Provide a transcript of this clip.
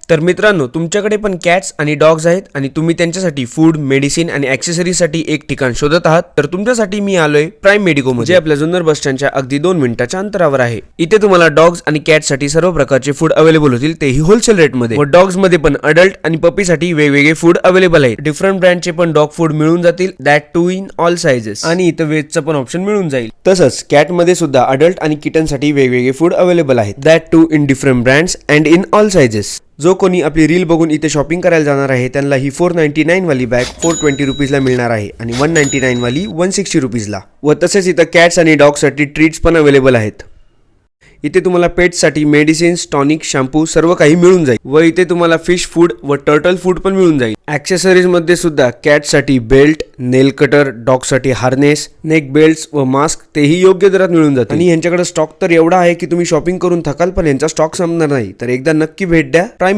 तर मित्रांनो, तुमच्याकडे पण कॅट्स आणि डॉग्स आहेत आणि तुम्ही त्यांच्यासाठी फूड, मेडिसिन आणि ॲक्सेसरीजसाठी एक ठिकाण शोधत आहात, तर तुमच्यासाठी मी आलोय प्राइम मेडिको, जे आपल्या जुन्नर बस स्टँडच्या अगदी 2 मिनिटाच्या अंतरावर आहे. इथे तुम्हाला डॉग्स आणि कॅट्ससाठी सर्व प्रकारचे फूड अवेलेबल होतील, तेही होलसेल रेटमध्ये. व डॉग्स मध्ये पण अडल्ट आणि पपीसाठी वेगवेगळे फूड अवेलेबल आहेत. डिफरंट ब्रँडचे पण डॉग फूड मिळून जातील, that too in all sizes. आणि इथं वेजचं पण ऑप्शन मिळून जाईल. तसंच कॅट मध्ये सुद्धा अडल्ट आणि किटनसाठी वेगवेगळे फूड अवेलेबल आहेत, that too in different brands and in all sizes. जो कोणी आपली रील बघून इथे शॉपिंग करायला जाणार आहे, त्यांना ही 499 वाली बॅग 420 रुपीजला मिळणार आहे आणि 199 वाली 160 रुपीजला. व तसेच इथं कॅट्स आणि डॉगसाठी ट्रीट्स पण अवेलेबल आहेत. इथे तुम्हाला पेट्ससाठी मेडिसिन्स, टॉनिक, शॅम्पू सर्व काही मिळून जाईल. व इथे तुम्हाला फिश फूड व टर्टल फूड पण मिळून जाईल. ॲक्सेसरीज मध्ये सुद्धा कॅटसाठी बेल्ट, नेल कटर, डॉगसाठी हार्नेस, नेक बेल्ट्स व मास्क तेही योग्य दरात मिळून जातील. आणि यांच्याकडे स्टॉक तर एवढा आहे की तुम्ही शॉपिंग करून थकाल, पण यांचा स्टॉक संपणार नाही. तर एकदा नक्की भेट द्या प्राइम